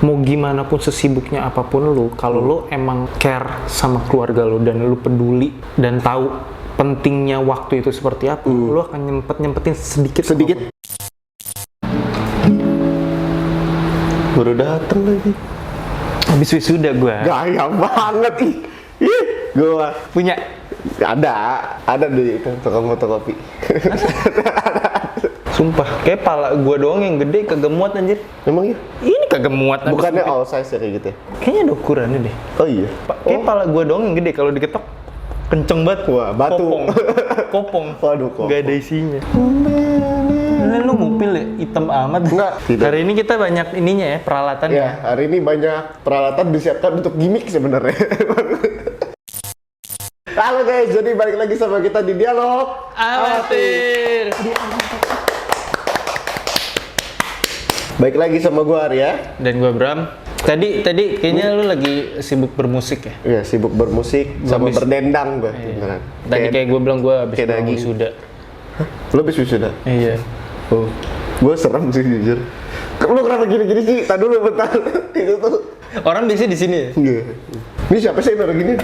mau gimana pun sesibuknya apapun lu, kalau lu emang care sama keluarga lu dan lu peduli dan tahu pentingnya waktu itu seperti apa, lu akan nyempetin sedikit. Baru dateng lagi. Habis wisuda gua. Gaya banget ih. Gua Punya ada di itu tukang fotokopi. sumpah, kayak pala gua doang yang gede kagak muat anjir. Emang iya? Ini kagak muat. Bukannya all size ya kayak gitu ya? Kayaknya ada ukurannya deh. Oh iya? Kayak pala gua doang yang gede, kalau diketok kenceng banget. Wah, batu. Kopong. Waduh, kopong. Gak ada isinya. Ini lu ngupil ya, hitam amat. Enggak, tidak. Hari ini kita banyak ininya ya, peralatan Ya, hari ini banyak peralatan disiapkan untuk gimmick sebenarnya. Halo guys, jadi balik lagi sama kita di Dialog Amatir. Baik lagi sama gua Arya. Dan gua Bram. Tadi kayaknya lu lagi sibuk bermusik ya? Iya, sibuk bermusik sama Habis- berdendang gua. Iya. Beneran. Tadi kayak gua bilang gua habis kayak pulang daging. wisuda. Lu habis wisuda? Iya. Oh, gua serem sih jujur. Lu kenapa gini-gini sih? Tadi dulu bentar. Itu tuh. Orang biasanya di sini ya? Iya. Ini siapa sih yang naruh gini?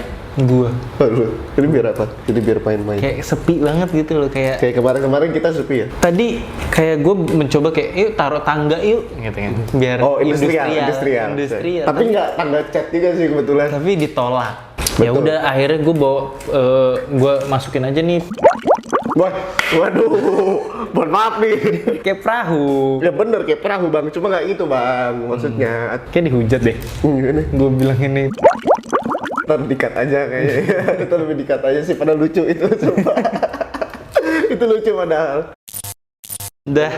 Gua. Oh, lu. Ini biar apa? Jadi biar main-main. Kayak sepi banget gitu loh, kayak Kayak kemarin-kemarin kita sepi ya? tadi kayak gue mencoba kayak yuk taruh tangga yuk gitu kan, biar Oh, industrial. Tapi nggak tangga cat juga sih kebetulan. tapi ditolak. Betul. Ya udah akhirnya gue bawa gue masukin aja nih Waduh, mohon maaf nih. kayak perahu, Ya bener kayak perahu bang, cuma nggak gitu bang, maksudnya. kayak dihujat deh. Gini, Gue bilang ini ntar dikat aja kayaknya. Itu lebih dikat aja sih, padahal lucu itu. Sumpah. Itu lucu padahal. udah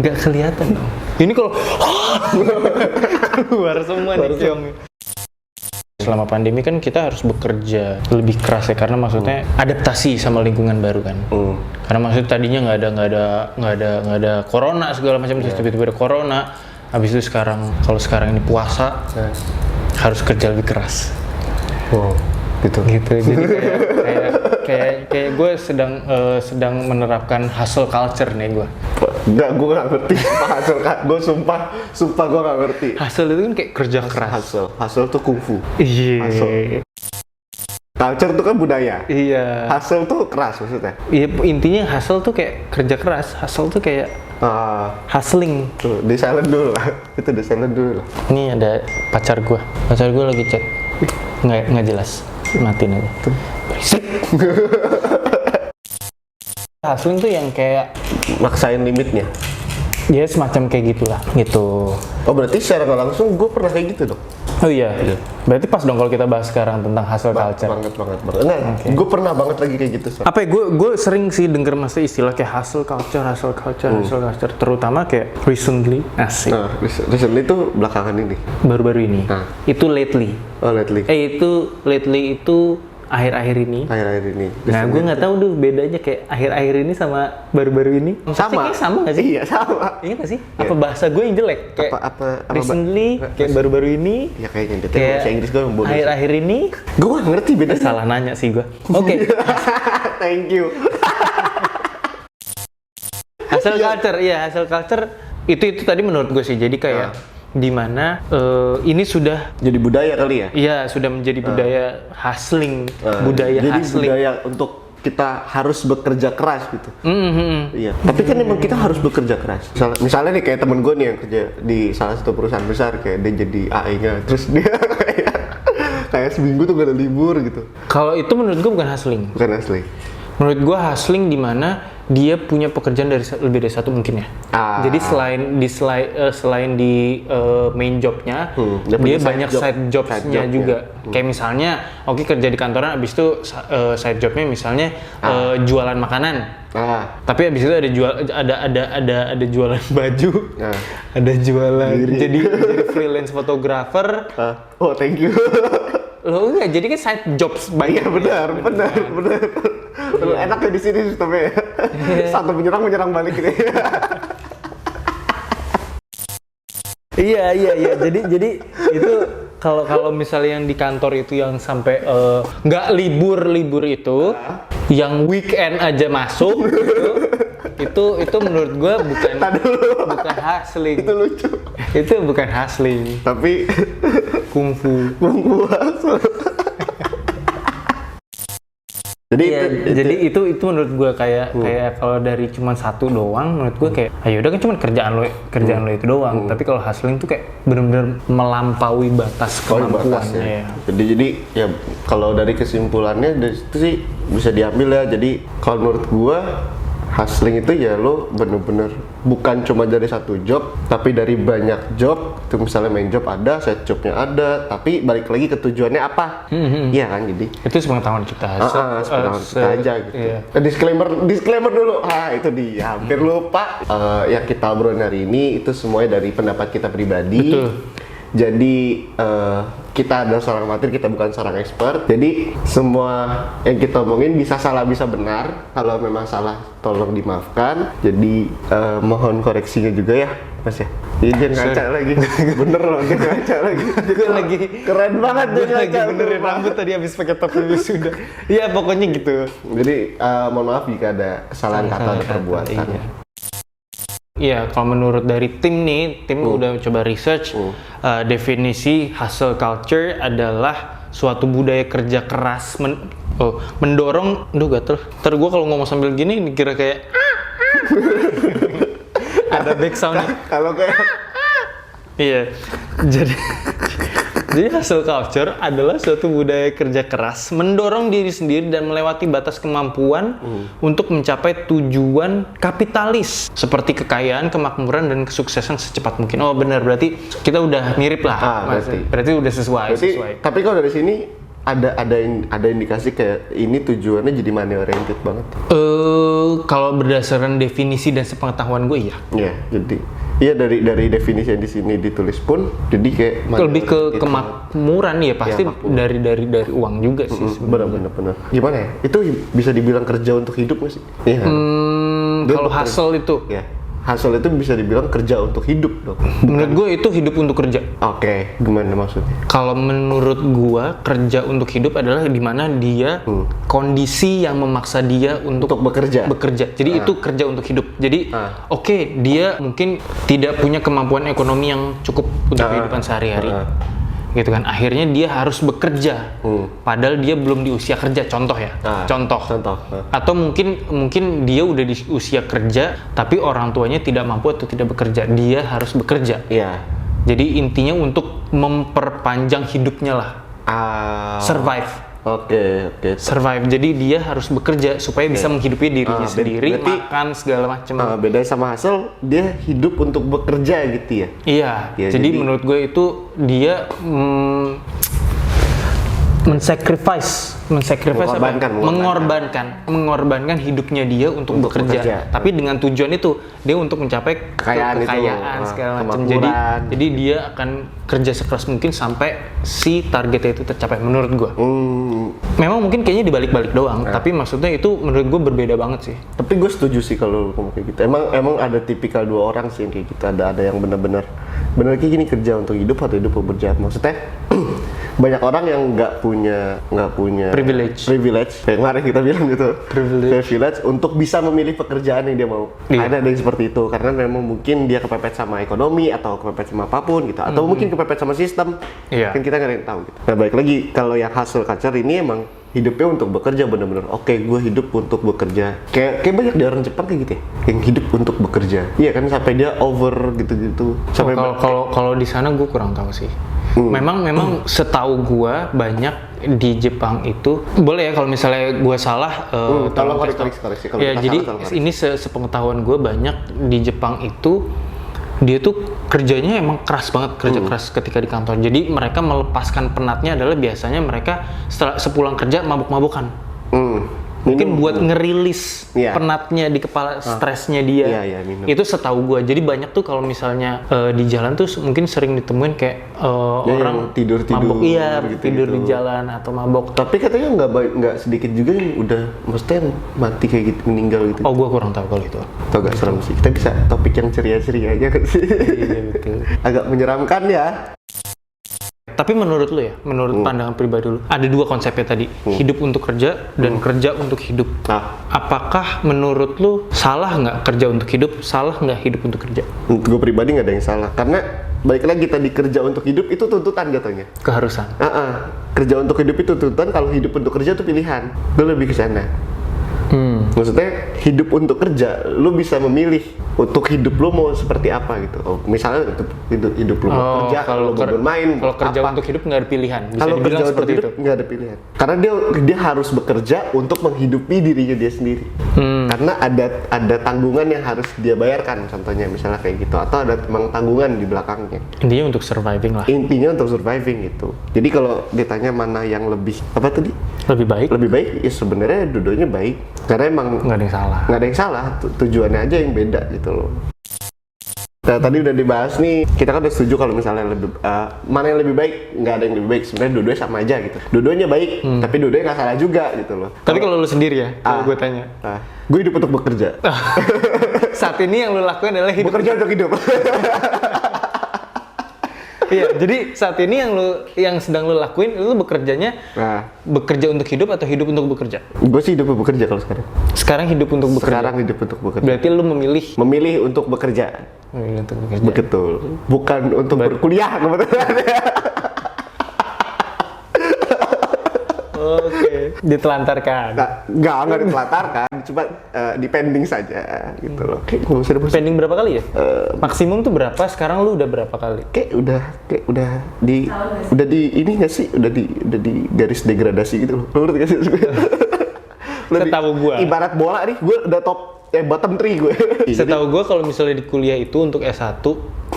nggak kelihatan dong. Ini kalau keluar semua nih ciong. Selama pandemi kan kita harus bekerja lebih keras ya, karena maksudnya adaptasi sama lingkungan baru kan. Karena maksudnya tadinya nggak ada corona segala macam, terus tiba-tiba ada corona. Habis itu kalau sekarang ini puasa harus kerja lebih keras. Wow, gitu. Jadi kayak gue sedang menerapkan hustle culture nih gue. Enggak, gue nggak ngerti. Hasil, gue sumpah gue nggak ngerti. Hustle itu kan kayak kerja keras. Hustle tuh kungfu. Iya. Hustle. Culture tuh kan budaya. Iya. Hustle tuh keras maksudnya. Iya, intinya hustle tuh kayak kerja keras. Hustle tuh kayak hustling. Tuh, di silent dulu lah. Itu di silent dulu lah. Ini ada pacar gue lagi chat. Nggak jelas. Matiin aja. Berisik. Hustling tuh yang kayak Maksain limitnya. ya semacam kayak gitulah gitu. Oh berarti secara nggak langsung gue pernah kayak gitu dong? Oh iya. Berarti pas dong kalau kita bahas sekarang tentang hustle culture. Banget. Enggak, gue pernah banget lagi kayak gitu. Apa ya, gue sering sih denger masa istilah kayak hustle culture, terutama kayak recently, asik. Nah, recently itu belakangan ini. Baru-baru ini. Nah. Itu lately. Oh lately. Itu lately itu akhir-akhir ini. Akhir-akhir ini. Nah, gue nggak tahu tuh bedanya kayak akhir-akhir ini sama baru-baru ini. Sama. Kayaknya sama nggak sih? Iya sama. Iya nggak sih? Apa bahasa gue yang jelek? Kayak Apa recently, kayak baru-baru ini. Ya kayaknya Kayak bahasa Inggris gue yang bodoh. akhir-akhir ini. Gue nggak ngerti bedanya. Salah nanya sih gue. Oke. Thank you. Hustle culture, iya hustle culture itu tadi menurut gue sih. Jadi kayak di mana ini sudah Jadi budaya kali ya? iya sudah menjadi budaya hustling, budaya Jadi hustling. budaya untuk kita harus bekerja keras gitu. Iya. Tapi kan emang kita harus bekerja keras. Misalnya nih kayak temen gue nih yang kerja di salah satu perusahaan besar, kayak dia jadi AI-nya, terus dia kayak seminggu tuh gak ada libur gitu. Kalau itu menurut gue bukan hustling. Bukan asli. Menurut gue hustling di mana dia punya pekerjaan lebih dari satu mungkin ya. Jadi selain di main jobnya, dia banyak side jobsnya juga. Kayak misalnya, kerja di kantoran, abis itu side jobnya misalnya jualan makanan. Tapi abis itu ada jualan baju, ada jualan jadi freelance photographer. Oh thank you. Loh enggak, jadi kan side jobs banyak. Iya benar. Enak ya di sini sistemnya. Satu menyerang balik gitu. Iya. Jadi itu kalau misalnya yang di kantor itu yang sampai nggak libur itu, yang weekend aja masuk gitu, itu menurut gue bukan hustling. Itu lucu. Itu bukan hustling, tapi kungfu. hustle. Jadi itu menurut gue kayak kalau dari cuma satu doang, menurut gue kayak ayo udah kan cuma kerjaan lo itu doang. Tapi kalau hustling tuh kayak benar-benar melampaui batas kemampuannya. Ya. Jadi ya kalau dari kesimpulannya dari situ sih bisa diambil ya. Jadi kalau menurut gue hustling itu ya lo bener-bener bukan cuma dari satu job, tapi dari banyak job. Itu misalnya main job ada, side jobnya ada, tapi balik lagi ke tujuannya apa. Iya kan, jadi itu sepengetahuan kita. sepengetahuan kita aja gitu. Iya. Disclaimer dulu. Itu dia, hampir lupa. Yang kita obrolin hari ini itu semuanya dari pendapat kita pribadi. Betul. Jadi kita adalah seorang amatir, kita bukan seorang expert. Jadi semua yang kita omongin bisa salah bisa benar. Kalau memang salah tolong dimaafkan. Jadi mohon koreksinya juga ya Mas ya. Ini jangan ngaca lagi. Bener loh, jangan ngaca lagi. Gue lagi keren banget gue lagi benerin rambut tadi habis pakai topi wisuda. Iya pokoknya gitu. Jadi mohon maaf jika ada kesalahan kata atau perbuatan. Iya, kalau menurut dari tim udah coba research, definisi hustle culture adalah suatu budaya kerja keras mendorong, gatel. Ntar gue kalau ngomong sambil gini dikira kayak ada back sound. Kalau kayak iya, jadi hustle culture adalah suatu budaya kerja keras mendorong diri sendiri dan melewati batas kemampuan untuk mencapai tujuan kapitalis seperti kekayaan, kemakmuran, dan kesuksesan secepat mungkin. Oh benar, berarti kita udah mirip lah. Berarti udah sesuai. Tapi kalau dari sini ada indikasi kayak ini tujuannya jadi money oriented banget. Kalau berdasarkan definisi dan sepengetahuan gue iya. Iya, jadi iya dari definisi yang di sini ditulis pun jadi kayak lebih ke kemakmuran ya pasti ya, dari uang juga sih sebenarnya. Benar. Gimana ya? Itu bisa dibilang kerja untuk hidup nggak sih? Iya. Kalau hustle itu ya. Hustle itu bisa dibilang kerja untuk hidup dong. Menurut gue itu hidup untuk kerja. Oke, gimana maksudnya? Kalau menurut gue kerja untuk hidup adalah di mana dia kondisi yang memaksa dia untuk bekerja. Jadi itu kerja untuk hidup. Jadi oke, dia mungkin tidak punya kemampuan ekonomi yang cukup untuk kehidupan sehari-hari. Gitu kan, akhirnya dia harus bekerja padahal dia belum di usia kerja, contoh atau mungkin dia udah di usia kerja tapi orang tuanya tidak mampu atau tidak bekerja, dia harus bekerja. Jadi intinya untuk memperpanjang hidupnya lah, survive. Oke. Survive. Jadi dia harus bekerja supaya bisa menghidupi dirinya sendiri, makan segala macam. Beda sama hustle, dia hidup untuk bekerja gitu ya. Iya. Jadi menurut gue itu dia mengorbankan hidupnya dia untuk bekerja. Tapi dengan tujuan itu dia untuk mencapai kekayaan segala macam. Jadi dia akan kerja sekeras mungkin sampai si targetnya itu tercapai menurut gue. Memang mungkin kayaknya dibalik-balik doang, tapi maksudnya itu menurut gue berbeda banget sih. Tapi gue setuju sih kalau ngomong kayak gitu. Emang ada tipikal dua orang sih yang kayak gitu. Ada yang benar kayak gini, kerja untuk hidup atau hidup untuk bekerja. Maksudnya banyak orang yang nggak punya privilege kayak kemarin kita bilang gitu, privilege untuk bisa memilih pekerjaan yang dia mau. Ada yang seperti itu karena memang mungkin dia kepepet sama ekonomi atau kepepet sama apapun gitu, atau mungkin kepepet sama sistem. Kan kita nggak ada yang tahu gitu. Nah balik lagi kalau yang hustle culture ini emang hidupnya untuk bekerja, bener-bener oke, gue hidup untuk bekerja. Kayak banyak di orang Jepang kayak gitu ya, yang hidup untuk bekerja. Iya kan, sampai dia over gitu-gitu. Kalau di sana gue kurang tahu sih. Memang setahu gue banyak di Jepang itu, boleh ya kalau misalnya gue salah, tolong koreksi. Ya jadi ini sepengetahuan gue banyak di Jepang itu dia tuh kerjanya emang keras banget, keras ketika di kantor. Jadi mereka melepaskan penatnya adalah biasanya mereka setelah sepulang kerja mabuk-mabukan. Mungkin buat ngerilis penatnya di kepala, stresnya dia. Itu setahu gue. Jadi banyak tuh kalau misalnya di jalan tuh mungkin sering ditemuin kayak orang tidur mabuk, tidur di jalan atau mabok. Tapi katanya nggak sedikit juga yang udah maksudnya mati kayak gitu, meninggal gitu. Oh, gue kurang tahu kalau itu. Itu agak serem sih. Kita bisa topik yang ceria-ceria aja kan sih. Iya betul. Agak menyeramkan ya. Tapi menurut lu ya, menurut pandangan pribadi lu, ada dua konsepnya tadi, hidup untuk kerja dan kerja untuk hidup. Apakah menurut lu salah nggak kerja untuk hidup, salah nggak hidup untuk kerja? Untuk gue pribadi nggak ada yang salah, karena balik lagi tadi, kerja untuk hidup itu tuntutan jatuhnya. Keharusan. Kerja untuk hidup itu tuntutan, kalau hidup untuk kerja itu pilihan. Gue lebih ke sana. Maksudnya hidup untuk kerja, lu bisa memilih untuk hidup lu mau seperti apa gitu. Misalnya hidup lu mau kerja, kalau mau bermain, kalau kerja untuk hidup nggak ada pilihan. Bisa kalau dibilang kerja seperti untuk hidup nggak ada pilihan. Karena dia harus bekerja untuk menghidupi dirinya dia sendiri. Karena ada tanggungan yang harus dia bayarkan, contohnya misalnya kayak gitu, atau ada memang tanggungan di belakangnya. Intinya untuk surviving lah. Intinya untuk surviving gitu. Jadi kalau ditanya mana yang lebih apa tadi? Lebih baik? Lebih baik ya sebenarnya dua-duanya baik. Karena emang nggak ada yang salah. Nggak ada yang salah, tujuannya aja yang beda gitu loh. Nah, tadi udah dibahas nih, kita kan udah setuju kalau misalnya mana yang lebih baik, nggak ada yang lebih baik. Sebenarnya dua-duanya sama aja gitu. Dua-duanya baik, tapi dua-duanya nggak salah juga gitu loh. Tapi kalau lu sendiri ya, kalau gue tanya. Gue hidup untuk bekerja. Saat ini yang lu lakuin adalah hidup. Bekerja untuk hidup. Iya, jadi saat ini yang sedang lu lakuin, lu bekerjanya bekerja untuk hidup atau hidup untuk bekerja? Gue sih hidup untuk bekerja kalau sekarang. Sekarang hidup untuk bekerja? Sekarang hidup untuk bekerja. Berarti lu memilih untuk bekerja. Memilih untuk bekerja. Betul. Bukan untuk berkuliah kebetulan. Oke. Ditelantarkan? Nggak ditelantarkan, cuma depending saja gitu loh. Pending berapa kali ya? Maksimum tuh berapa? Sekarang lu udah berapa kali? Kayak udah di ini nggak sih? Udah di garis degradasi gitu loh. Ngerti nggak sih? Setahu gua. Ibarat bola nih, gue udah bottom 3 gue. Setahu gua kalau misalnya di kuliah itu untuk S1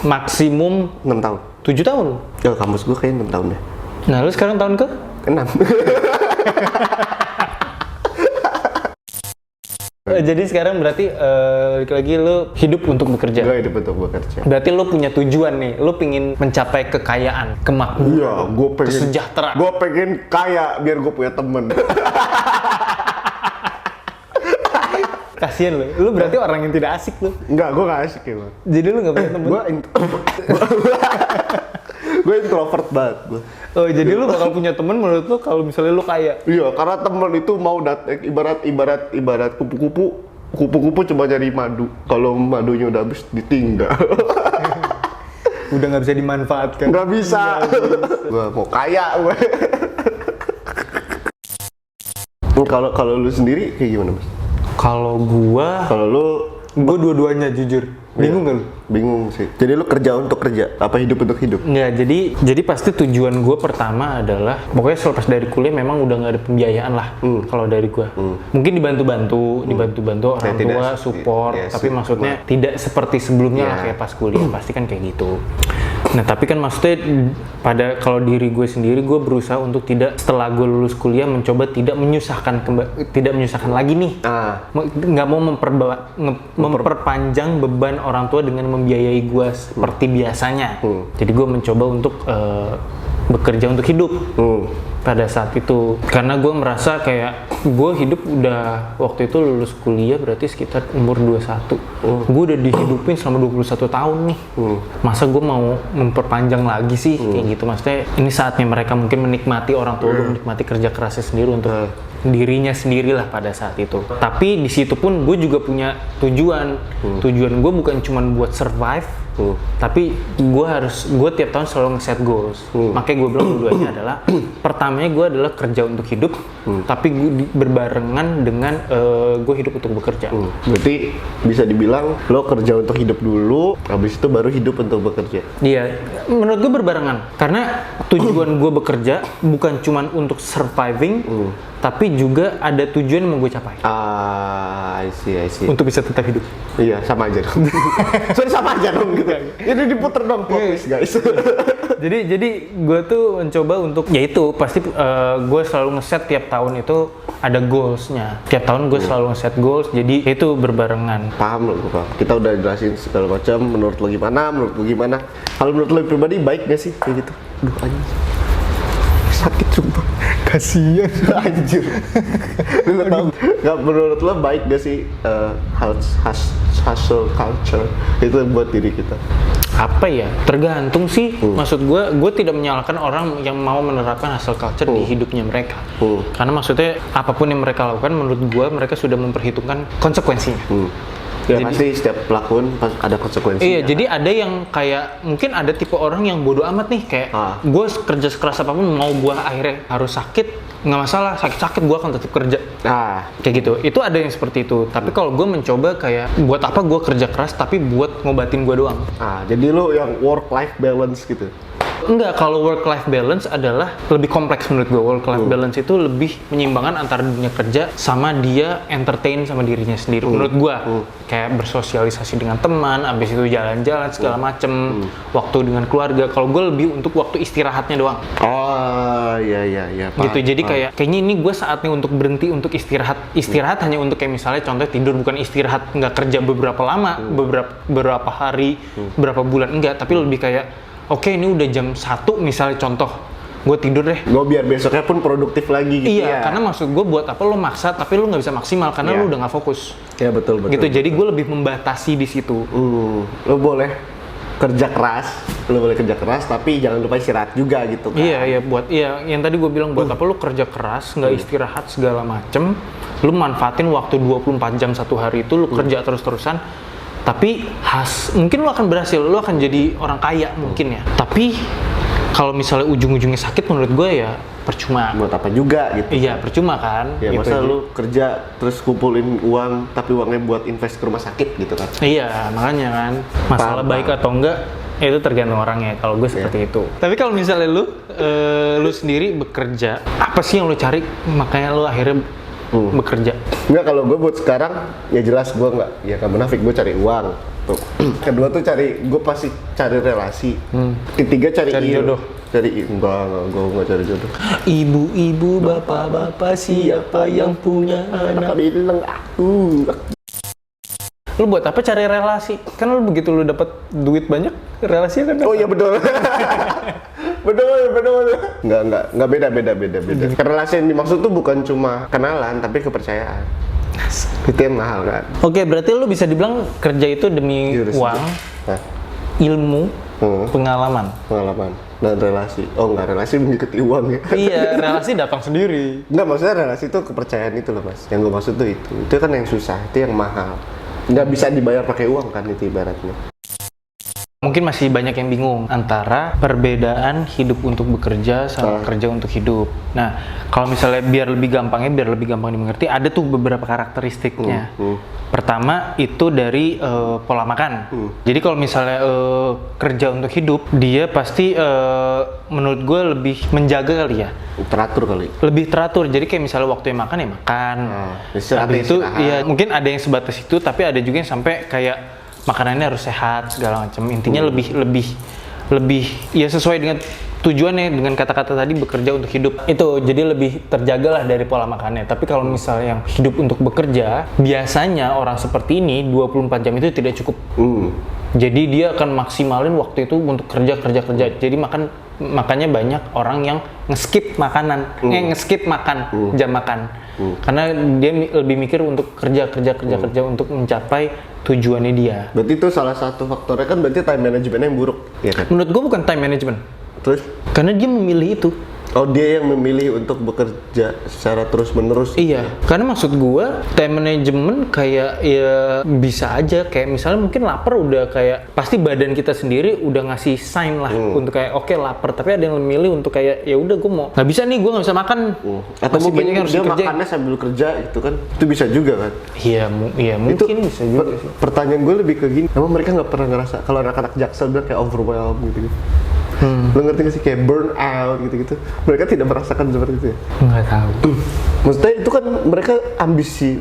maksimum 6 tahun. 7 tahun. Ya kampus gue kayaknya 6 tahun deh. Nah, lu sekarang tahun ke? 6. Jadi sekarang berarti lagi lu hidup untuk bekerja. Gue hidup untuk bekerja. Berarti lu punya tujuan nih, lu pingin mencapai kekayaan, kemakmuran, iya, kesejahteraan. Gue pengen kaya biar gue punya temen. Kasian lu berarti orang yang tidak asik lu. Enggak, gue gak asik ya bang. Jadi lu gak punya temen? Gue introvert banget gue. Oh, jadi lu bakal punya temen menurut lu kalau misalnya lu kaya? Iya, karena temen itu mau ibarat kupu-kupu cuma nyari madu. Kalau madunya udah habis ditinggal. Udah nggak bisa dimanfaatkan. Nggak bisa. Gue mau kaya gue. Kalau lu sendiri kayak gimana mas? Kalau lu dua-duanya jujur. Bingung nggak lu? Bingung sih. Jadi lu kerja untuk kerja, apa hidup untuk hidup? Nggak, jadi pasti tujuan gue pertama adalah pokoknya selepas dari kuliah memang udah nggak ada pembiayaan lah. Kalau dari gue, mungkin dibantu orang tua, support. Tapi maksudnya tidak seperti sebelumnya lah kayak pas kuliah. Pasti kan kayak gitu. Nah tapi kan maksudnya kalau diri gue sendiri, gue berusaha untuk tidak, setelah gue lulus kuliah, mencoba tidak menyusahkan lagi nih. Nggak mau memperpanjang beban orang tua dengan membiayai gue seperti biasanya. Jadi gue mencoba untuk bekerja untuk hidup pada saat itu, karena gue merasa kayak gue hidup udah waktu itu lulus kuliah berarti sekitar umur 21. Gue udah dihidupin selama 21 tahun nih. Masa gue mau memperpanjang lagi sih kayak gitu. Maksudnya ini saatnya mereka mungkin menikmati, orang tua gue menikmati kerja kerasnya sendiri untuk dirinya sendirilah pada saat itu. Tapi di situ pun gue juga punya tujuan. Tujuan gue bukan cuma buat survive, tapi gue tiap tahun selalu nge-set goals. Makanya gue bilang keduanya adalah pertamanya gue adalah kerja untuk hidup, tapi gue berbarengan dengan gue hidup untuk bekerja. Berarti bisa dibilang lo kerja untuk hidup dulu, habis itu baru hidup untuk bekerja. Iya, menurut gue berbarengan. Karena tujuan gue bekerja bukan cuma untuk surviving, tapi juga ada tujuan yang mau gue capai. I see. Untuk bisa tetap hidup. Iya, sama aja dong. Soalnya sama aja dong gitu. Ini diputer dong please guys. jadi gue tuh mencoba untuk, yaitu pasti gue selalu ngeset tiap tahun itu ada goalsnya. Tiap tahun gue selalu ngeset goals, jadi itu berbarengan. Paham loh, kita udah jelasin segala macam. Menurut lo gimana? Kalau menurut lo pribadi baik gak sih kayak gitu? Aduh anjing, sakit sumpah. Kasian. Anjir. Lu tahu nggak, menurut lo baik gak sih hustle culture itu buat diri kita? Apa ya? Tergantung sih. Maksud gue tidak menyalahkan orang yang mau menerapkan hustle culture di hidupnya mereka. Karena maksudnya apapun yang mereka lakukan, menurut gue mereka sudah memperhitungkan konsekuensinya. Ya pasti setiap pelakuan ada konsekuensinya. Iya, jadi ada yang kayak mungkin ada tipe orang yang bodoh amat nih, kayak gue kerja sekeras apapun, mau gue akhirnya harus sakit, nggak masalah, sakit-sakit gue akan tetap kerja. Kayak gitu. Itu ada yang seperti itu. Tapi kalau gue mencoba kayak buat apa gue kerja keras tapi buat ngobatin gue doang. Jadi lo yang work life balance gitu. Enggak, kalau work-life balance adalah lebih kompleks menurut gue. Work-life balance itu lebih menyeimbangkan antara dunia kerja sama dia entertain sama dirinya sendiri. Menurut gue, kayak bersosialisasi dengan teman, abis itu jalan-jalan segala macem, waktu dengan keluarga. Kalau gue lebih untuk waktu istirahatnya doang. Iya. Gitu, jadi kayaknya ini gue saatnya untuk berhenti untuk istirahat. Istirahat hanya untuk kayak misalnya contoh tidur, bukan istirahat nggak kerja beberapa lama, beberapa hari, beberapa bulan, enggak. Tapi lebih kayak oke, ini udah jam 1 misalnya contoh, gue tidur deh. Gue biar besoknya pun produktif lagi gitu. Iya, karena maksud gue buat apa lo maksa tapi lo nggak bisa maksimal karena lo udah nggak fokus. Iya betul. Gitu, jadi gue lebih membatasi di situ. Lo boleh kerja keras, tapi jangan lupa istirahat juga gitu kan. Iya, yang tadi gue bilang buat apa lo kerja keras, nggak istirahat segala macem, lo manfaatin waktu 24 jam satu hari itu lo kerja terus-terusan. Tapi mungkin lo akan berhasil, lo akan jadi orang kaya mungkin ya. Tapi kalau misalnya ujung-ujungnya sakit, menurut gue ya percuma. Buat apa juga gitu. Iya, percuma kan. Ya gitu masa lo kerja terus kumpulin uang, tapi uangnya buat invest ke rumah sakit gitu kan. Iya, makanya kan. Masalah baik atau enggak, itu tergantung orangnya. Kalau gue seperti itu. Tapi kalau misalnya lu sendiri bekerja, apa sih yang lo cari? Makanya lo akhirnya bekerja. Enggak, kalau gue buat sekarang ya jelas gue nggak munafik, gue cari uang. Kedua tuh gue pasti cari relasi. Ketiga cari jodoh. Enggak, gue nggak cari jodoh. Ibu-ibu, bapak-bapak, siapa yang punya anak? Bilang aku. Lu buat apa cari relasi? Kan lu begitu lu dapat duit banyak, relasinya kan. Oh iya betul. betul. Enggak beda. Relasi yang dimaksud tuh bukan cuma kenalan, tapi kepercayaan. Itu yang mahal kan. Oke, berarti lu bisa dibilang kerja itu demi uang, ilmu, pengalaman dan relasi. Oh enggak, relasi mengikuti uang ya. Iya, relasi datang sendiri. Enggak, maksudnya relasi itu kepercayaan itu loh mas. Yang gue maksud tuh itu kan yang susah, itu yang mahal. Nggak bisa dibayar pakai uang kan itu ibaratnya. Mungkin masih banyak yang bingung antara perbedaan hidup untuk bekerja sama kerja untuk hidup. Nah, kalau misalnya biar lebih gampang dimengerti, ada tuh beberapa karakteristiknya. Pertama itu dari pola makan. Jadi kalau misalnya kerja untuk hidup, dia pasti menurut gue lebih menjaga kali ya. Teratur kali. Lebih teratur. Jadi kayak misalnya waktunya makan ya makan. Habis itu ya mungkin ada yang sebatas itu, tapi ada juga yang sampai kayak makanannya harus sehat segala macam. Intinya lebih ya sesuai dengan tujuannya, dengan kata-kata tadi bekerja untuk hidup. Itu jadi lebih terjagalah dari pola makannya. Tapi kalau misalnya yang hidup untuk bekerja, biasanya orang seperti ini 24 jam itu tidak cukup. Jadi dia akan maksimalin waktu itu untuk kerja. Jadi makanya banyak orang yang nge-skip makanan, nge-skip makan, jam makan. Karena dia lebih mikir untuk kerja untuk mencapai tujuannya dia. Berarti itu salah satu faktornya kan, berarti time management yang buruk, ya kan? Menurut gue bukan time management. Terus? Karena dia memilih itu. Oh, dia yang memilih untuk bekerja secara terus-menerus. Iya, karena maksud gua time management kayak ya bisa aja, kayak misalnya mungkin lapar udah kayak pasti badan kita sendiri udah ngasih sign lah untuk kayak oke, lapar, tapi ada yang memilih untuk kayak ya udah gua mau nggak bisa nih, gua nggak bisa makan. Atau masih mungkin banyak yang harus dia dikerjain. makannya sambil kerja itu kan, itu bisa juga kan? Iya, mungkin itu bisa juga sih. Pertanyaan gue lebih ke gini, emang mereka nggak pernah ngerasa kalau anak-anak Jaksel bilang kayak overwhelmed gitu? Lo ngerti gak sih kayak burn out gitu-gitu? Mereka tidak merasakan seperti itu ya? Nggak tahu. Maksudnya itu kan mereka ambisi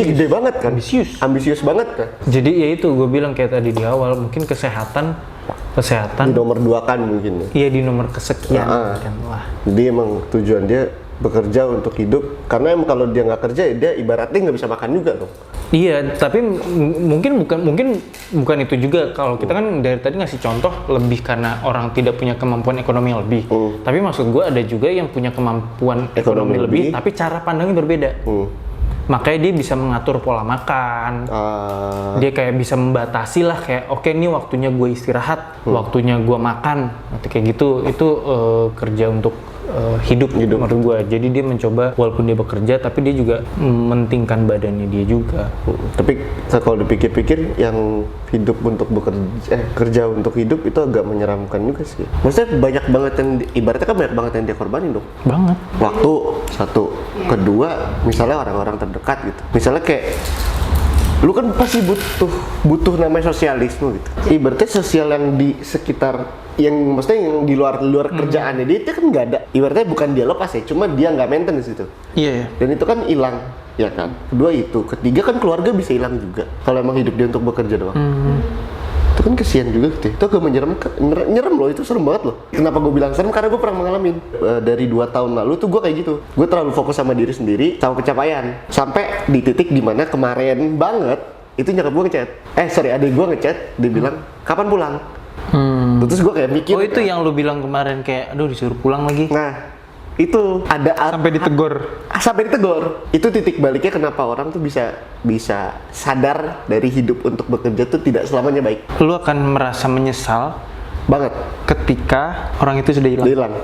gede banget kan? Ambisius banget kan? Jadi ya itu gue bilang kayak tadi di awal, mungkin kesehatan di nomor 2 kan mungkin ya? Iya, di nomor kesekian kan. Wah. Jadi emang tujuan dia bekerja untuk hidup, karena emang kalau dia nggak kerja ya dia ibaratnya nggak bisa makan juga dong. Iya, tapi mungkin bukan itu juga. Kalau kita kan dari tadi ngasih contoh lebih karena orang tidak punya kemampuan ekonomi yang lebih. Tapi maksud gue ada juga yang punya kemampuan ekonomi lebih, tapi cara pandangnya berbeda. Makanya dia bisa mengatur pola makan. Dia kayak bisa membatasi lah kayak oke, ini waktunya gue istirahat, waktunya gue makan, atau kayak gitu. Itu kerja untuk hidup menurut gue. Jadi dia mencoba walaupun dia bekerja tapi dia juga mementingkan badannya dia juga. Tapi kalau dipikir-pikir yang hidup untuk kerja untuk hidup itu agak menyeramkan juga sih. Maksudnya banyak banget yang ibaratnya kan banyak banget yang dia korbanin dong. Banget. Waktu satu, kedua misalnya orang-orang terdekat gitu. Misalnya kayak lu kan pasti butuh namanya sosialisme gitu. Ibaratnya sosial yang di sekitar yang maksudnya yang di luar kerjaannya dia itu kan nggak ada. Ibaratnya bukan dia lepas ya, cuma dia nggak maintenance gitu. Iya. Dan itu kan hilang, ya kan. Kedua itu, ketiga kan keluarga bisa hilang juga kalau emang hidup dia untuk bekerja doang. Itu kan kesian juga gitu. Itu agak nyerem loh, itu serem banget loh. Kenapa gue bilang serem? Karena gue pernah mengalami dari 2 tahun lalu tuh gue kayak gitu. Gue terlalu fokus sama diri sendiri, sama pencapaian. Sampai di titik dimana kemarin banget itu nyokap gue ngechat. Adik gue ngechat, dia bilang kapan pulang? Terus gue kayak mikir. Oh itu yang lu bilang kemarin kayak, aduh disuruh pulang lagi. Nah itu ada sampai ditegur. Itu titik baliknya kenapa orang tuh bisa sadar dari hidup untuk bekerja tuh tidak selamanya baik. Lu akan merasa menyesal banget ketika orang itu sudah hilang.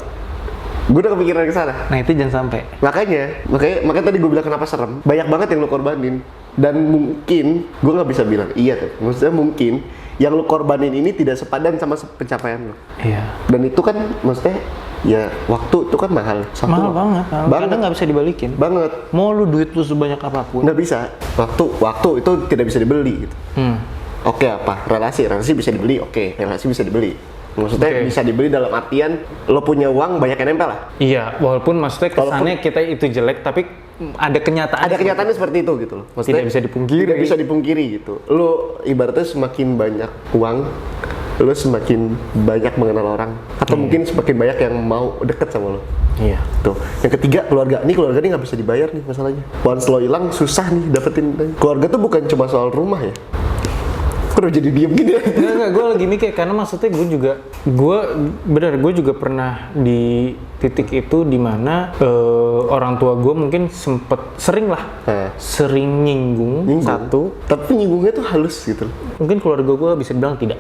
Gue udah kepikiran ke sana. Nah itu jangan sampai. Makanya tadi gue bilang kenapa serem. Banyak banget yang lu korbanin. Dan mungkin gue nggak bisa bilang iya tuh. Maksudnya mungkin yang lu korbanin ini tidak sepadan sama pencapaian lu. Iya. Dan itu kan maksudnya ya waktu itu kan mahal. Mahal banget. Karena nggak bisa dibalikin. Banget. Mau lu duit lu sebanyak apapun. Nggak bisa. Waktu itu tidak bisa dibeli gitu. Oke apa? Relasi bisa dibeli. Oke, relasi bisa dibeli. Maksudnya bisa dibeli dalam artian lo punya uang banyak yang nempel lah. Iya, walaupun maksudnya kesannya kita itu jelek tapi ada kenyataannya seperti itu gitu loh. Maksudnya tidak bisa dipungkiri gitu. Lo ibaratnya semakin banyak uang, lo semakin banyak mengenal orang atau mungkin semakin banyak yang mau deket sama lo. Iya. Tuh. Yang ketiga keluarga ini nggak bisa dibayar nih masalahnya. Once lo hilang susah nih dapetin. Keluarga tuh bukan cuma soal rumah ya. Udah jadi diem gini ya? Enggak, gue lagi mikir karena maksudnya gue juga pernah di titik itu dimana orang tua gue mungkin sering nyinggung satu, tapi nyinggungnya tuh halus gitu. Mungkin keluarga gue bisa bilang tidak,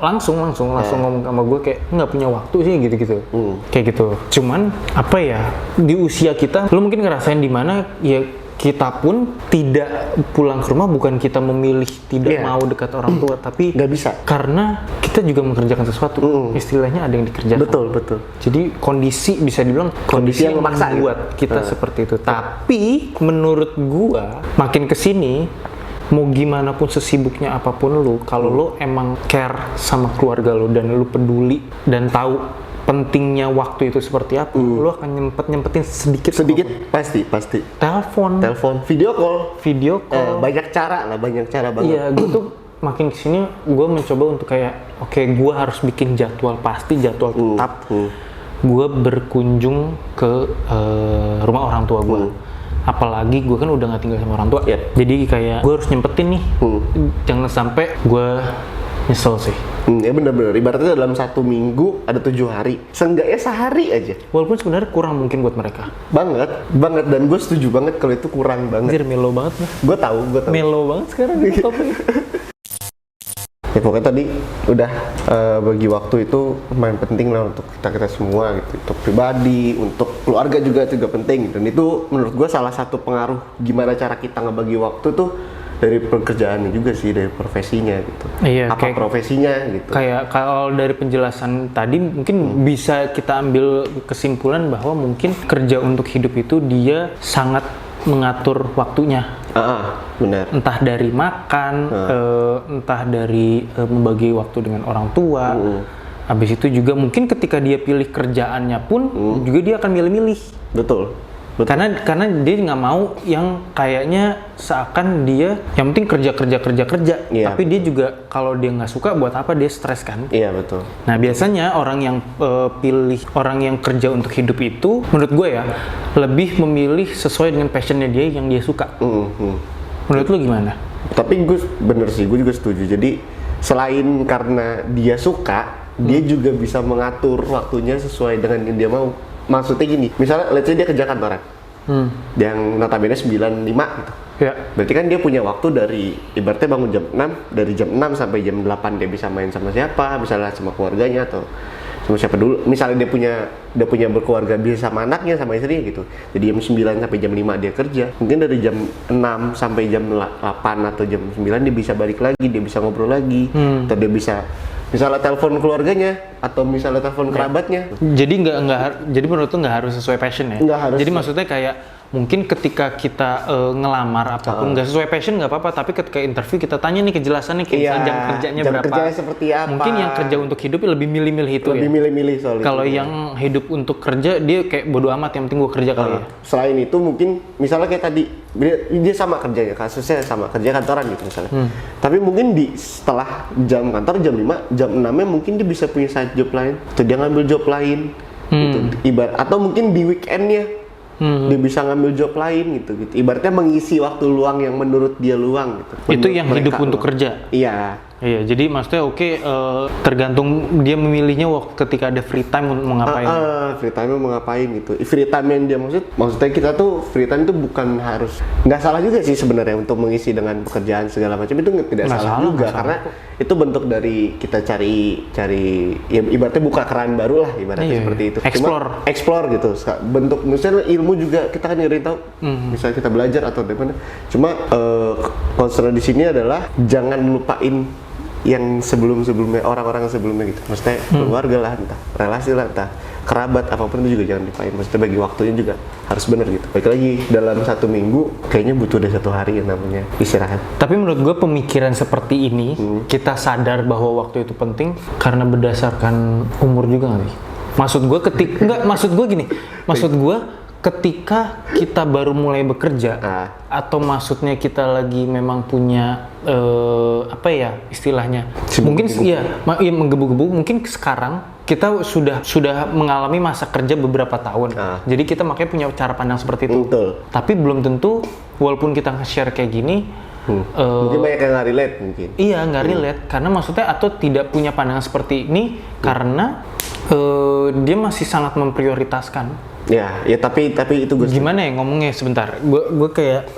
langsung ngomong sama gue kayak nggak punya waktu sih gitu kayak gitu. Cuman apa ya, di usia kita lo mungkin ngerasain dimana ya kita pun tidak pulang ke rumah, bukan kita memilih tidak mau dekat orang tua, tapi nggak bisa karena kita juga mengerjakan sesuatu. Istilahnya ada yang dikerjakan. Betul. Jadi kondisi bisa dibilang kondisi yang memaksa membuat kita seperti itu. Tapi menurut gua makin kesini mau gimana pun sesibuknya apapun lu, kalau lu emang care sama keluarga lu dan lu peduli dan tahu pentingnya waktu itu seperti apa, lu akan nyempetin sedikit pasti telepon, video call, banyak cara banget. Iya, gue tuh makin kesini gue mencoba untuk kayak gue harus bikin jadwal tetap gue berkunjung ke rumah orang tua gue. Apalagi gue kan udah nggak tinggal sama orang tua, jadi kayak gue harus nyempetin nih, jangan sampai gue nyesel sih. Ya bener-bener, ibaratnya dalam 1 minggu ada 7 hari, seenggaknya sehari aja. Walaupun sebenarnya kurang mungkin buat mereka. Banget, dan gue setuju banget kalau itu kurang banget. Anjir, melo banget lah. Gue tahu. Melo banget sekarang topik. Ya pokoknya tadi udah bagi waktu itu lumayan penting lah untuk kita semua gitu, untuk pribadi, untuk keluarga juga penting. Dan itu menurut gue salah satu pengaruh gimana cara kita ngebagi waktu tuh dari pekerjaannya juga sih, dari profesinya gitu. Iya, apa profesinya gitu. Kayak kalau dari penjelasan tadi mungkin bisa kita ambil kesimpulan bahwa mungkin kerja untuk hidup itu dia sangat mengatur waktunya. Benar. Entah dari makan, entah dari membagi waktu dengan orang tua. Habis itu juga mungkin ketika dia pilih kerjaannya pun juga dia akan milih-milih. Betul. Karena dia nggak mau yang kayaknya seakan dia yang penting kerja, tapi dia juga kalau dia nggak suka buat apa dia stres kan? Iya betul. Nah biasanya orang yang orang yang kerja untuk hidup itu menurut gue ya lebih memilih sesuai dengan passionnya dia yang dia suka. Menurut lu gimana? Tapi gue bener sih, gue juga setuju. Jadi selain karena dia suka, dia juga bisa mengatur waktunya sesuai dengan yang dia mau. Maksudnya gini, misalnya let's say dia kerja kantoran, Yang notabene 9.5 gitu. Ya. Berarti kan dia punya waktu dari ibaratnya bangun jam 6, dari jam 6 sampai jam 8 dia bisa main sama siapa, misalnya sama keluarganya atau sama siapa dulu. Misalnya dia punya berkeluarga, bisa sama anaknya, sama istrinya gitu. Jadi jam 9 sampai jam 5 dia kerja. Mungkin dari jam 6 sampai jam 8 atau jam 9 dia bisa balik lagi, dia bisa ngobrol lagi, atau dia bisa misalnya telepon keluarganya atau misalnya telepon kerabatnya. Jadi jadi menurut tuh nggak harus sesuai passion ya? Nggak harus. Jadi maksudnya kayak mungkin ketika kita ngelamar apapun nggak sesuai passion nggak apa-apa, tapi ketika interview kita tanya nih kejelasannya kayak misalnya jam kerjanya berapa, kerjanya seperti apa. Mungkin yang kerja untuk hidup lebih milih-milih itu lebih milih-milih soal itu. Kalau yang hidup untuk kerja dia kayak bodo amat, yang penting gua kerja kali ya. Selain itu mungkin misalnya kayak tadi dia sama kerjanya, kasusnya sama kerja kantoran gitu misalnya. Tapi mungkin setelah jam kantor jam 5, jam 6-nya mungkin dia bisa punya side job lain atau dia ngambil job lain gitu. Atau mungkin di weekendnya dia bisa ngambil job lain gitu. Ibaratnya mengisi waktu luang yang menurut dia luang gitu. Itu yang hidup untuk kerja. Iya. Iya, jadi maksudnya tergantung dia memilihnya waktu ketika ada free time mau ngapain. Free time mau ngapain gitu. Free time yang dia maksudnya kita tuh free time itu bukan harus, nggak salah juga sih sebenarnya untuk mengisi dengan pekerjaan segala macam, itu tidak salah juga karena itu bentuk dari kita cari ya ibaratnya buka keran baru lah ibaratnya seperti itu. Explore gitu. Bentuk misalnya ilmu juga kita kan nyari tahu. Misalnya kita belajar atau gimana. Cuma concern di sini adalah jangan lupain yang sebelumnya orang-orang sebelumnya gitu, maksudnya keluarga lah, entah relasi lah, entah kerabat, apapun itu juga jangan dipain. Maksudnya bagi waktunya juga harus benar gitu. Baik lagi dalam 1 minggu kayaknya butuh ada 1 hari yang namanya istirahat. Tapi menurut gue pemikiran seperti ini kita sadar bahwa waktu itu penting karena berdasarkan umur juga nggak sih? Maksud gue ketika kita baru mulai bekerja atau maksudnya kita lagi memang punya apa ya istilahnya mungkin menggebu-gebu, mungkin sekarang kita sudah mengalami masa kerja beberapa tahun, jadi kita makanya punya cara pandang seperti itu. Betul. Tapi belum tentu walaupun kita nge-share kayak gini mungkin banyak yang nggak relate mungkin. Iya, nggak relate karena maksudnya atau tidak punya pandangan seperti ini karena dia masih sangat memprioritaskan. Ya tapi itu gue gimana ya ngomongnya sebentar. Gue kayak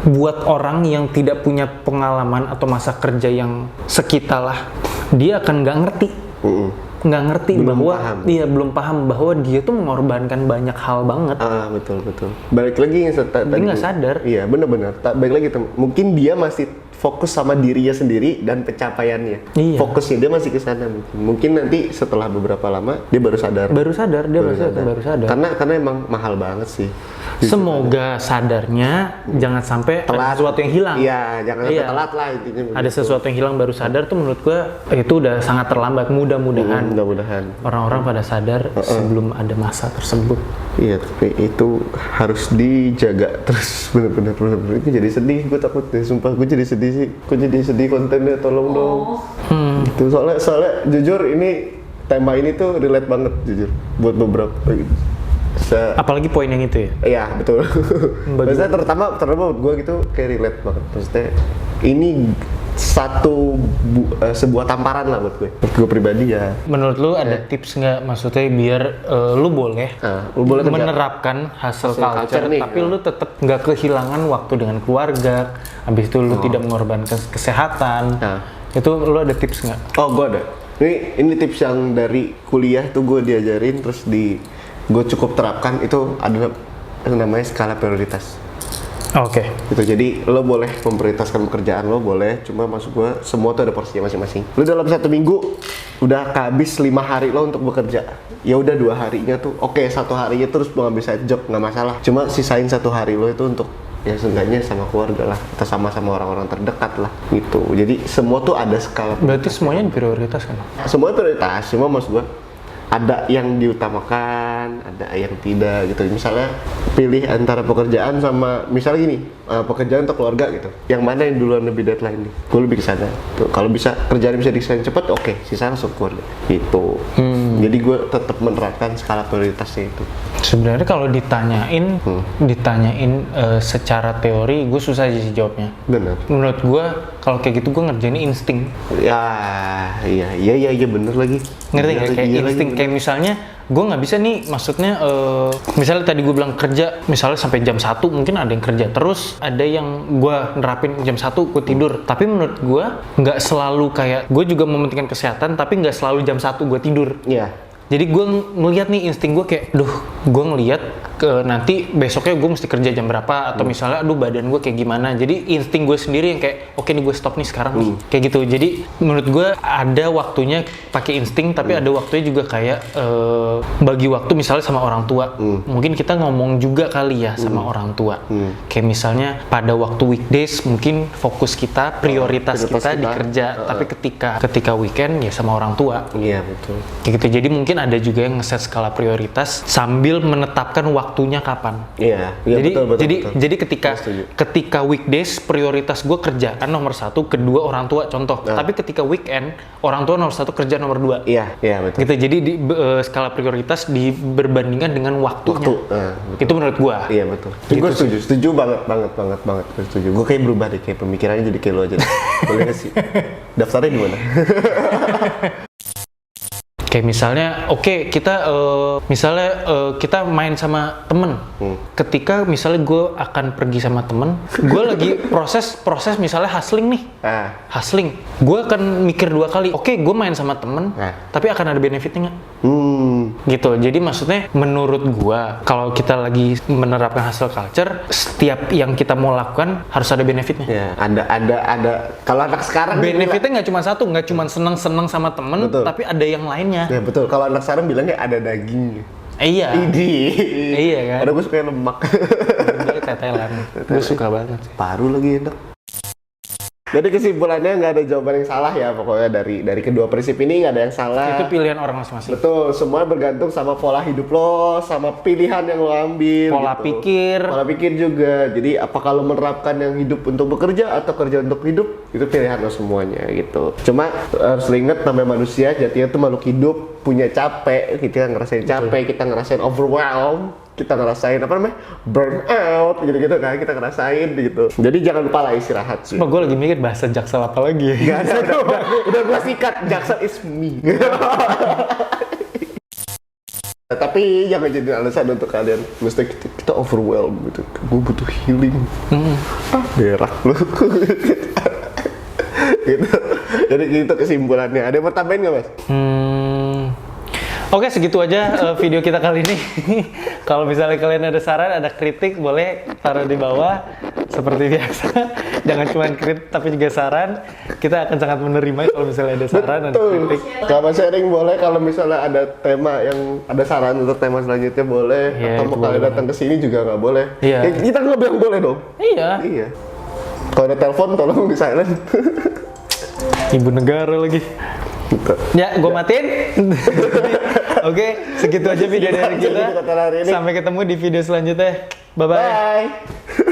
buat orang yang tidak punya pengalaman atau masa kerja yang sekita lah, dia akan nggak ngerti. Nggak ngerti belum paham bahwa dia tuh mengorbankan banyak hal banget. Betul. Balik lagi yang tadi nggak sadar. Iya benar. Balik lagi mungkin dia masih fokus sama dirinya sendiri dan pencapaiannya. Iya. Fokusnya dia masih ke sana mungkin nanti setelah beberapa lama dia baru sadar. Baru sadar. Karena emang mahal banget sih. Semoga sadarnya jangan sampai telat. Ada sesuatu yang hilang. Iya, jangan sampai telat lah intinya. Ada sesuatu yang hilang baru sadar tuh menurut gua itu udah sangat terlambat. Mudah-mudahan orang-orang pada sadar sebelum ada masa tersebut. Iya, tapi itu harus dijaga terus bener-bener. Itu jadi sedih, gue takut deh, sumpah gue jadi sedih sih. Gue jadi sedih kontennya, tolong dong. Itu soalnya jujur ini tema ini tuh relate banget jujur buat beberapa gitu. Apalagi poin yang itu ya? Iya betul. Maksudnya terutama buat gue gitu kayak relate banget. Maksudnya ini sebuah tamparan lah buat gue pribadi ya. Menurut lu ada tips nggak, maksudnya biar lu boleh menerapkan hustle culture nih, tapi lu tetap nggak kehilangan waktu dengan keluarga, habis itu lu tidak mengorbankan kesehatan. Itu lu ada tips nggak? Gue ada. Ini tips yang dari kuliah tuh gue diajarin, terus gue cukup terapkan. Itu adalah namanya skala prioritas. Oke. Gitu, jadi lo boleh memprioritaskan pekerjaan lo, boleh. Cuma maksud gue semua tuh ada porsinya masing-masing. Lo dalam 1 minggu udah kehabis 5 hari lo untuk bekerja. Ya udah 2 harinya tuh, 1 harinya terus mau ngambil side job nggak masalah. Cuma sisain 1 hari lo itu untuk ya seenggaknya sama keluarga lah, atau sama orang-orang terdekat lah gitu. Jadi semua tuh ada skala. Berarti semuanya diprioritaskan? Semuanya prioritas, cuma maksud gue ada yang diutamakan, ada yang tidak gitu. Misalnya pilih antara pekerjaan sama misalnya gini, pekerjaan atau keluarga gitu. Yang mana yang duluan lebih deadline nih? Gue lebih ke sana. Kalau bisa kerjaan bisa diselesaikan cepat, sisa langsung keluarga. Gitu. Jadi gue tetap menerapkan skala prioritasnya itu. Sebenarnya kalau ditanyain secara teori, gue susah sih jawabnya. Benar. Menurut gue kalau kayak gitu gue ngerjain insting. Iya bener lagi. Ngerti nggak? Kayak insting, kayak misalnya gue nggak bisa nih, maksudnya misalnya tadi gue bilang kerja misalnya sampai jam 1, mungkin ada yang kerja terus, ada yang gue nerapin jam 1 gue tidur. Tapi menurut gue nggak selalu kayak, gue juga mementingkan kesehatan tapi nggak selalu jam 1 gue tidur. Iya. Jadi gue ngeliat nih, insting gue kayak, gue ngeliat nanti besoknya gue mesti kerja jam berapa, atau misalnya badan gue kayak gimana. Jadi insting gue sendiri yang kayak, oke nih gue stop nih sekarang nih, kayak gitu. Jadi menurut gue ada waktunya pakai insting, tapi ada waktunya juga kayak bagi waktu misalnya sama orang tua. Mungkin kita ngomong juga kali ya sama orang tua. Kayak misalnya pada waktu weekdays mungkin fokus kita, prioritas kita di kerja, tapi ketika weekend ya sama orang tua. Iya betul. Kayak gitu. Jadi mungkin ada juga yang ngeset skala prioritas sambil menetapkan waktunya kapan. Iya, betul. Jadi Setuju. ketika weekdays prioritas gue kerjaan nomor 1, kedua orang tua contoh. Tapi ketika weekend orang tua nomor 1, kerja nomor 2. Iya betul. Gitu. Jadi skala prioritas diberbandingkan dengan waktunya. Itu menurut gue. Iya betul. Gitu Gue setuju banget. Gue setuju. Gue kayak berubah deh, kayak pemikirannya jadi kayak lo aja. Boleh nggak sih? Daftarnya di mana? Kayak misalnya, kita main sama temen. Ketika misalnya gue akan pergi sama temen, gue lagi proses misalnya hustling nih. Hustling. Gue akan mikir 2 kali. Gue main sama temen, tapi akan ada benefitnya nggak? Gitu. Jadi maksudnya menurut gue, kalau kita lagi menerapkan hustle culture, setiap yang kita mau lakukan harus ada benefitnya. Ya, ada. Kalau anak sekarang benefitnya nggak cuma satu, nggak cuma seneng sama temen, tapi ada yang lainnya. Ya betul. Kalau anak sekarang bilangnya ada dagingnya. Iya. Iya kan. Karena gue suka yang lemak. Tetelan. Gue suka banget. Paru lagi enak. Jadi kesimpulannya nggak ada jawaban yang salah ya, pokoknya dari kedua prinsip ini nggak ada yang salah. Itu pilihan orang masing-masing. Betul, semua bergantung sama pola hidup lo, sama pilihan yang lo ambil. Pola pikir juga. Jadi apakah lo menerapkan yang hidup untuk bekerja atau kerja untuk hidup, itu pilihan lo semuanya gitu. Cuma harus lo ingat, namanya manusia jatinya tuh makhluk hidup, punya capek, kita ngerasain capek, kita ngerasain overwhelm, kita ngerasain burn out gitu-gitu kan, kita ngerasain gitu. Jadi jangan lupa lah istirahat sih. Gue lagi mikir bahasa Jaksel apa lagi ya? Gak ada, udah gue sikat, Jaksel is me. Tapi jangan jadi alasan untuk kalian mesti kita overwhelmed gitu. Gue butuh healing. Berak lu. Gitu. Jadi gitu kesimpulannya. Ada yang mau tambahin nggak, Mas? Oke, segitu aja video kita kali ini. Kalau misalnya kalian ada saran, ada kritik, boleh taruh di bawah. Seperti biasa, jangan cuma kritik tapi juga saran. Kita akan sangat menerima kalau misalnya ada saran dan kritik. Kalau sharing boleh, kalau misalnya ada tema yang ada saran untuk tema selanjutnya boleh. Atau mau kalian datang ke sini juga nggak boleh. Kita nggak bilang boleh dong. Iya. Kalau ada telepon tolong di silent. Ibu negara lagi. Ya, gue matiin. Oke, segitu aja video dari kita. Sampai ketemu di video selanjutnya. Bye-bye.